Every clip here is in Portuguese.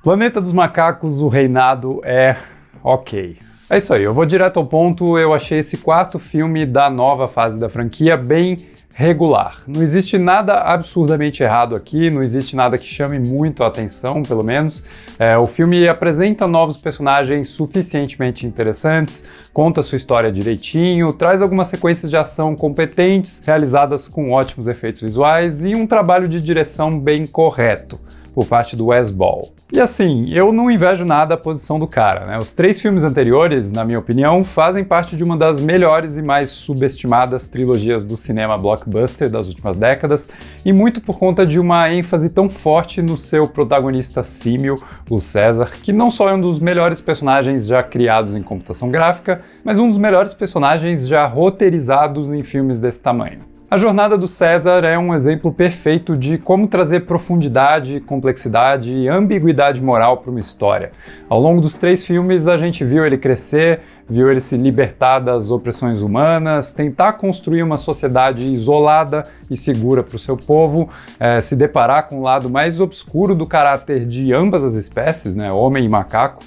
Planeta dos Macacos, o reinado é ok. É isso aí, eu vou direto ao ponto. Eu achei esse quarto filme da nova fase da franquia bem regular. Não existe nada absurdamente errado aqui, não existe nada que chame muito a atenção, pelo menos. O filme apresenta novos personagens suficientemente interessantes, conta sua história direitinho, traz algumas sequências de ação competentes, realizadas com ótimos efeitos visuais e um trabalho de direção bem correto por parte do Wes Ball. E assim, eu não invejo nada a posição do cara, né? Os 3 filmes anteriores, na minha opinião, fazem parte de uma das melhores e mais subestimadas trilogias do cinema blockbuster das últimas décadas, e muito por conta de uma ênfase tão forte no seu protagonista símil, o César, que não só é um dos melhores personagens já criados em computação gráfica, mas um dos melhores personagens já roteirizados em filmes desse tamanho. A jornada do César é um exemplo perfeito de como trazer profundidade, complexidade e ambiguidade moral para uma história. Ao longo dos 3 filmes, a gente viu ele crescer, viu ele se libertar das opressões humanas, tentar construir uma sociedade isolada e segura para o seu povo, se deparar com o lado mais obscuro do caráter de ambas as espécies, né, homem e macaco,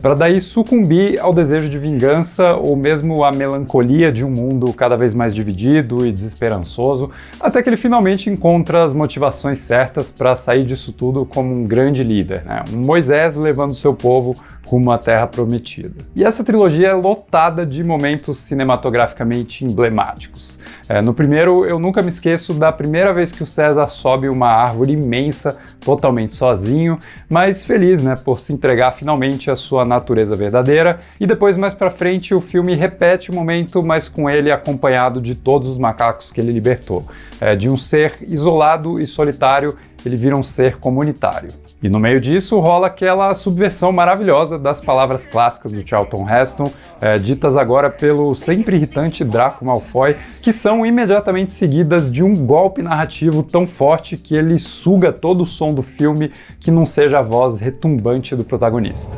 para daí sucumbir ao desejo de vingança ou mesmo à melancolia de um mundo cada vez mais dividido e desesperançoso, até que ele finalmente encontra as motivações certas para sair disso tudo como um grande líder, né? Um Moisés levando seu povo rumo à Terra Prometida. E essa trilogia é lotada de momentos cinematograficamente emblemáticos. No primeiro, eu nunca me esqueço da primeira vez que o César sobe uma árvore imensa, totalmente sozinho, mas feliz, né, por se entregar finalmente à sua natureza verdadeira. E depois, mais pra frente, o filme repete o momento, mas com ele acompanhado de todos os macacos que ele libertou. De um ser isolado e solitário, ele vira um ser comunitário. E no meio disso rola aquela subversão maravilhosa das palavras clássicas do Charlton Heston, ditas agora pelo sempre irritante Draco Malfoy, que são imediatamente seguidas de um golpe narrativo tão forte que ele suga todo o som do filme que não seja a voz retumbante do protagonista.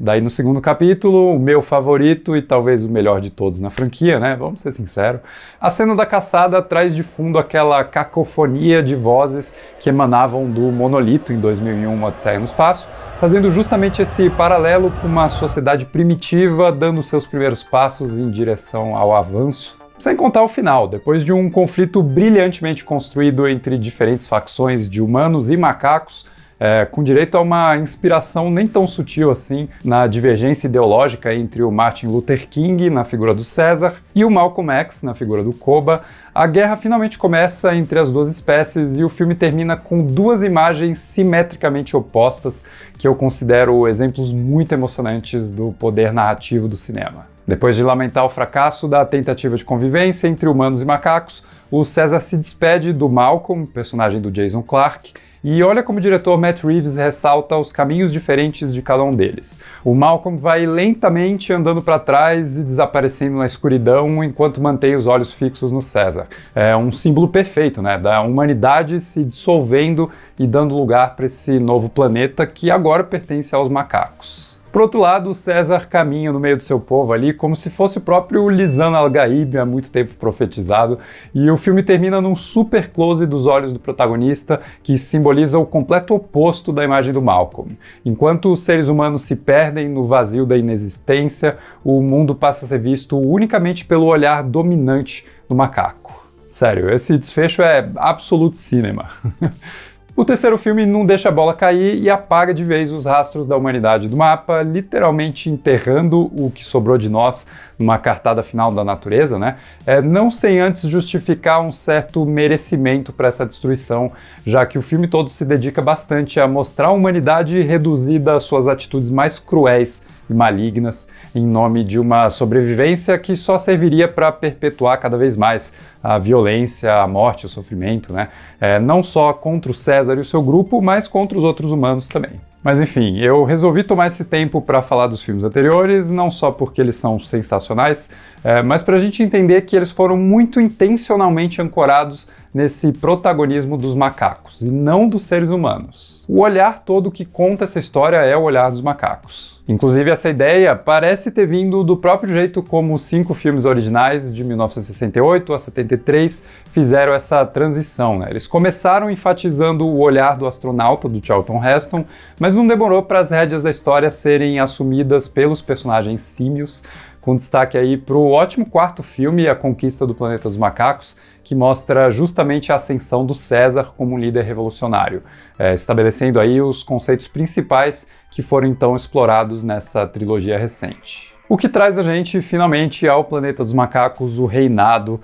Daí no segundo capítulo, o meu favorito e talvez o melhor de todos na franquia, né? Vamos ser sinceros. A cena da caçada traz de fundo aquela cacofonia de vozes que emanavam do Monolito em 2001, Uma Odisseia no Espaço, fazendo justamente esse paralelo com uma sociedade primitiva dando seus primeiros passos em direção ao avanço. Sem contar o final, depois de um conflito brilhantemente construído entre diferentes facções de humanos e macacos, com direito a uma inspiração nem tão sutil assim na divergência ideológica entre o Martin Luther King, na figura do César, e o Malcolm X, na figura do Koba, a guerra finalmente começa entre as duas espécies e o filme termina com 2 imagens simetricamente opostas que eu considero exemplos muito emocionantes do poder narrativo do cinema. Depois de lamentar o fracasso da tentativa de convivência entre humanos e macacos, o César se despede do Malcolm, personagem do Jason Clarke, e olha como o diretor Matt Reeves ressalta os caminhos diferentes de cada um deles. O Malcolm vai lentamente andando para trás e desaparecendo na escuridão enquanto mantém os olhos fixos no César. É um símbolo perfeito, né, da humanidade se dissolvendo e dando lugar para esse novo planeta que agora pertence aos macacos. Por outro lado, o César caminha no meio do seu povo ali como se fosse o próprio Lisan Al-Gaib, há muito tempo profetizado, e o filme termina num super close dos olhos do protagonista, que simboliza o completo oposto da imagem do Malcolm. Enquanto os seres humanos se perdem no vazio da inexistência, o mundo passa a ser visto unicamente pelo olhar dominante do macaco. Sério, esse desfecho é absolute cinema. O terceiro filme não deixa a bola cair e apaga de vez os rastros da humanidade do mapa, literalmente enterrando o que sobrou de nós numa cartada final da natureza, né? Não sem antes justificar um certo merecimento para essa destruição, já que o filme todo se dedica bastante a mostrar a humanidade reduzida às suas atitudes mais cruéis e malignas em nome de uma sobrevivência que só serviria para perpetuar cada vez mais a violência, a morte, o sofrimento, né? Não só contra o César e o seu grupo, mas contra os outros humanos também. Mas enfim, eu resolvi tomar esse tempo para falar dos filmes anteriores, não só porque eles são sensacionais, mas para a gente entender que eles foram muito intencionalmente ancorados nesse protagonismo dos macacos e não dos seres humanos. O olhar todo que conta essa história é o olhar dos macacos. Inclusive, essa ideia parece ter vindo do próprio jeito como os 5 filmes originais, de 1968 a 73, fizeram essa transição, né? Eles começaram enfatizando o olhar do astronauta, do Charlton Heston, mas não demorou para as rédeas da história serem assumidas pelos personagens símios, com destaque aí para o ótimo 4º filme, A Conquista do Planeta dos Macacos, que mostra justamente a ascensão do César como um líder revolucionário, estabelecendo aí os conceitos principais que foram então explorados nessa trilogia recente. O que traz a gente, finalmente, ao Planeta dos Macacos, o Reinado,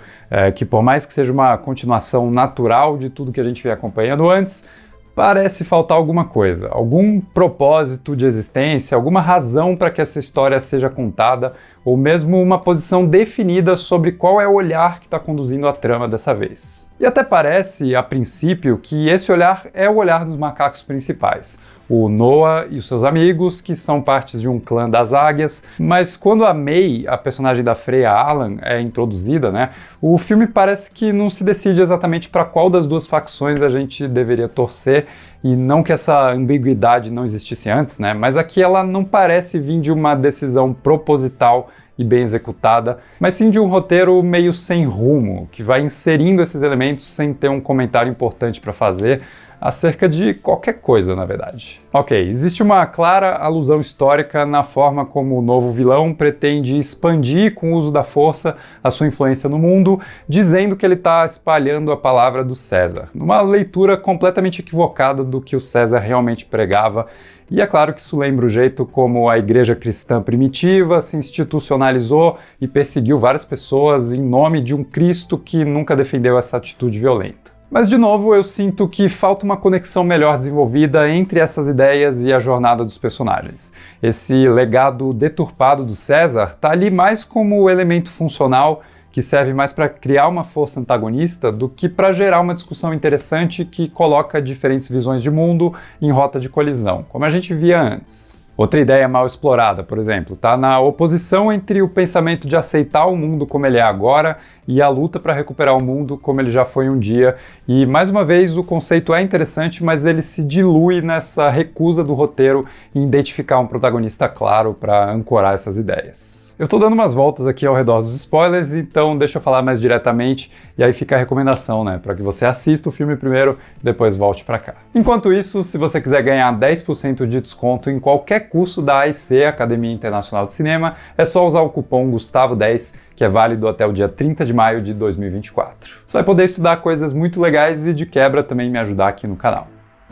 que por mais que seja uma continuação natural de tudo que a gente vem acompanhando antes, parece faltar alguma coisa, algum propósito de existência, alguma razão para que essa história seja contada, ou mesmo uma posição definida sobre qual é o olhar que está conduzindo a trama dessa vez. E até parece, a princípio, que esse olhar é o olhar dos macacos principais, o Noah e os seus amigos, que são partes de um clã das águias, mas quando a May, a personagem da Freya Allan, é introduzida, né, o filme parece que não se decide exatamente para qual das duas facções a gente deveria torcer, e não que essa ambiguidade não existisse antes, né, mas aqui ela não parece vir de uma decisão proposital e bem executada, mas sim de um roteiro meio sem rumo, que vai inserindo esses elementos sem ter um comentário importante para fazer, acerca de qualquer coisa, na verdade. Ok, existe uma clara alusão histórica na forma como o novo vilão pretende expandir com o uso da força a sua influência no mundo, dizendo que ele está espalhando a palavra do César, numa leitura completamente equivocada do que o César realmente pregava. E é claro que isso lembra o jeito como a igreja cristã primitiva se institucionalizou e perseguiu várias pessoas em nome de um Cristo que nunca defendeu essa atitude violenta. Mas, de novo, eu sinto que falta uma conexão melhor desenvolvida entre essas ideias e a jornada dos personagens. Esse legado deturpado do César está ali mais como o elemento funcional que serve mais para criar uma força antagonista do que para gerar uma discussão interessante que coloca diferentes visões de mundo em rota de colisão, como a gente via antes. Outra ideia mal explorada, por exemplo, está na oposição entre o pensamento de aceitar o mundo como ele é agora e a luta para recuperar o mundo como ele já foi um dia. E, mais uma vez, o conceito é interessante, mas ele se dilui nessa recusa do roteiro em identificar um protagonista claro para ancorar essas ideias. Eu tô dando umas voltas aqui ao redor dos spoilers, então deixa eu falar mais diretamente, e aí fica a recomendação, né, para que você assista o filme primeiro e depois volte para cá. Enquanto isso, se você quiser ganhar 10% de desconto em qualquer curso da AIC, Academia Internacional de Cinema, é só usar o cupom GUSTAVO10, que é válido até o dia 30 de maio de 2024. Você vai poder estudar coisas muito legais e de quebra também me ajudar aqui no canal.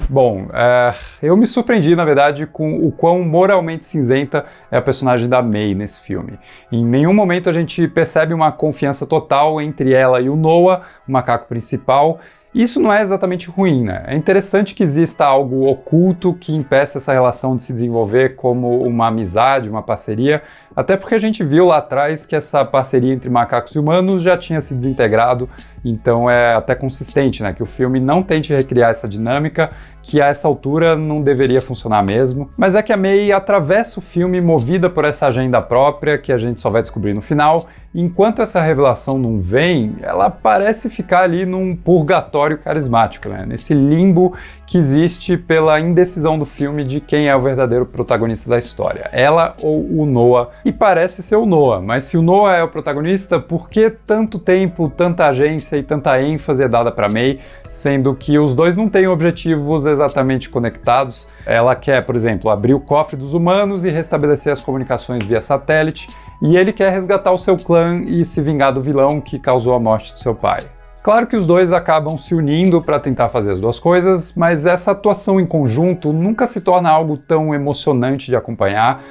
Bom, eu me surpreendi, na verdade, com o quão moralmente cinzenta é a personagem da May nesse filme. Em nenhum momento a gente percebe uma confiança total entre ela e o Noah, o macaco principal. Isso não é exatamente ruim, né? É interessante que exista algo oculto que impeça essa relação de se desenvolver como uma amizade, uma parceria, até porque a gente viu lá atrás que essa parceria entre macacos e humanos já tinha se desintegrado, então é até consistente, né? Que o filme não tente recriar essa dinâmica, que a essa altura não deveria funcionar mesmo. Mas é que a May atravessa o filme movida por essa agenda própria, que a gente só vai descobrir no final. Enquanto essa revelação não vem, ela parece ficar ali num purgatório carismático, né? Nesse limbo que existe pela indecisão do filme de quem é o verdadeiro protagonista da história, ela ou o Noah. E parece ser o Noah, mas se o Noah é o protagonista, por que tanto tempo, tanta agência e tanta ênfase é dada para May, sendo que os dois não têm objetivos exatamente conectados? Ela quer, por exemplo, abrir o cofre dos humanos e restabelecer as comunicações via satélite, e ele quer resgatar o seu clã e se vingar do vilão que causou a morte do seu pai. Claro que os dois acabam se unindo para tentar fazer as duas coisas, mas essa atuação em conjunto nunca se torna algo tão emocionante de acompanhar,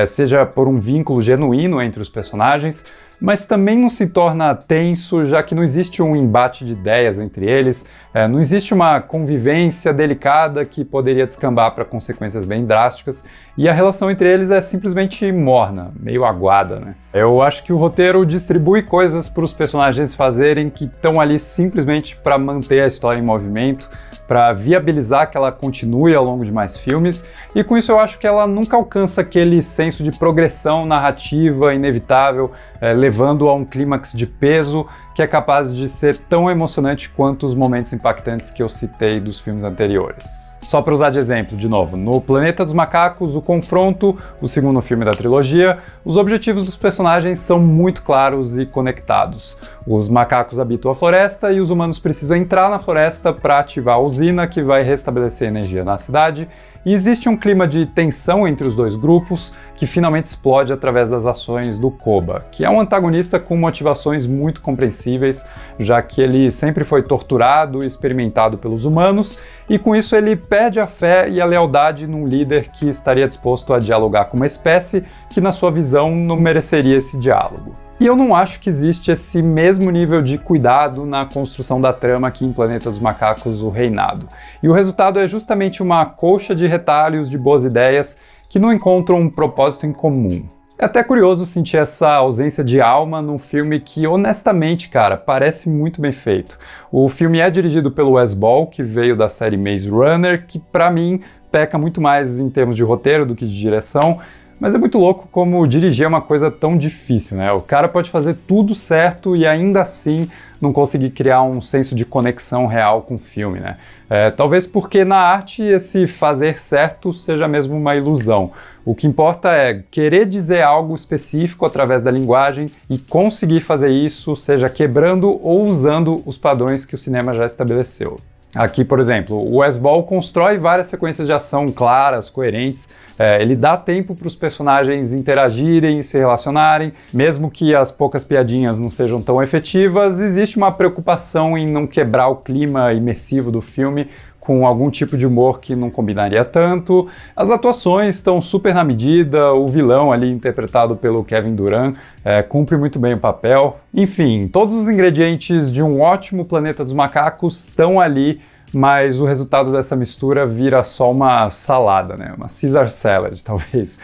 seja por um vínculo genuíno entre os personagens, mas também não se torna tenso, já que não existe um embate de ideias entre eles, não existe uma convivência delicada que poderia descambar para consequências bem drásticas, e a relação entre eles é simplesmente morna, meio aguada, né? Eu acho que o roteiro distribui coisas para os personagens fazerem que estão ali simplesmente para manter a história em movimento, para viabilizar que ela continue ao longo de mais filmes, e com isso eu acho que ela nunca alcança aquele senso de progressão narrativa inevitável, levando a um clímax de peso que é capaz de ser tão emocionante quanto os momentos impactantes que eu citei dos filmes anteriores. Só para usar de exemplo, de novo, no Planeta dos Macacos, o Confronto, o segundo filme da trilogia, os objetivos dos personagens são muito claros e conectados. Os macacos habitam a floresta e os humanos precisam entrar na floresta para ativar a usina que vai restabelecer energia na cidade, e existe um clima de tensão entre os dois grupos que finalmente explode através das ações do Koba, que é um antagonista com motivações muito compreensíveis, já que ele sempre foi torturado e experimentado pelos humanos, e com isso ele perde a fé e a lealdade num líder que estaria disposto a dialogar com uma espécie que, na sua visão, não mereceria esse diálogo. E eu não acho que existe esse mesmo nível de cuidado na construção da trama aqui em Planeta dos Macacos, o Reinado. E o resultado é justamente uma colcha de retalhos de boas ideias que não encontram um propósito em comum. É até curioso sentir essa ausência de alma num filme que, honestamente, cara, parece muito bem feito. O filme é dirigido pelo Wes Ball, que veio da série Maze Runner, que pra mim peca muito mais em termos de roteiro do que de direção, mas é muito louco como dirigir é uma coisa tão difícil, né? O cara pode fazer tudo certo e ainda assim não conseguir criar um senso de conexão real com o filme, né? Talvez porque na arte esse fazer certo seja mesmo uma ilusão. O que importa é querer dizer algo específico através da linguagem e conseguir fazer isso, seja quebrando ou usando os padrões que o cinema já estabeleceu. Aqui, por exemplo, o Wes Ball constrói várias sequências de ação claras, coerentes, ele dá tempo para os personagens interagirem e se relacionarem, mesmo que as poucas piadinhas não sejam tão efetivas, existe uma preocupação em não quebrar o clima imersivo do filme com algum tipo de humor que não combinaria tanto. As atuações estão super na medida, o vilão ali interpretado pelo Kevin Durant cumpre muito bem o papel. Enfim, todos os ingredientes de um ótimo Planeta dos Macacos estão ali, mas o resultado dessa mistura vira só uma salada, né? Uma Caesar salad, talvez,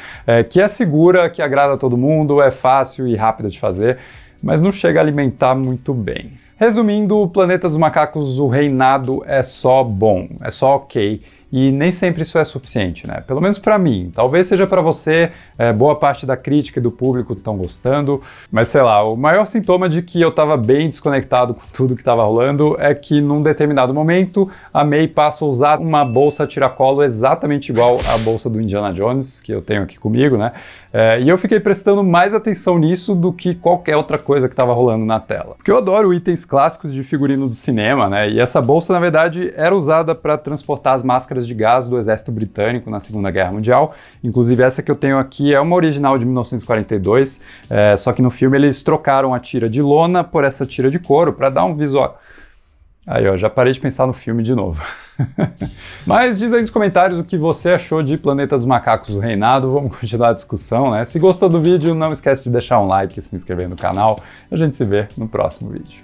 que é segura, que agrada a todo mundo, é fácil e rápida de fazer, mas não chega a alimentar muito bem. Resumindo, o Planeta dos Macacos, o Reinado é só bom, é só ok, e nem sempre isso é suficiente, né? Pelo menos pra mim. Talvez seja pra você, boa parte da crítica e do público estão gostando, mas sei lá, o maior sintoma de que eu tava bem desconectado com tudo que tava rolando é que num determinado momento a May passa a usar uma bolsa tiracolo exatamente igual à bolsa do Indiana Jones, que eu tenho aqui comigo, né? E eu fiquei prestando mais atenção nisso do que qualquer outra coisa que tava rolando na tela. Porque eu adoro itens clássicos de figurino do cinema, né? E essa bolsa, na verdade, era usada para transportar as máscaras de gás do exército britânico na Segunda Guerra Mundial. Inclusive, essa que eu tenho aqui é uma original de 1942, só que no filme eles trocaram a tira de lona por essa tira de couro para dar um visual... Aí, ó, já parei de pensar no filme de novo. Mas diz aí nos comentários o que você achou de Planeta dos Macacos, o Reinado. Vamos continuar a discussão, né? Se gostou do vídeo, não esquece de deixar um like e se inscrever no canal. A gente se vê no próximo vídeo.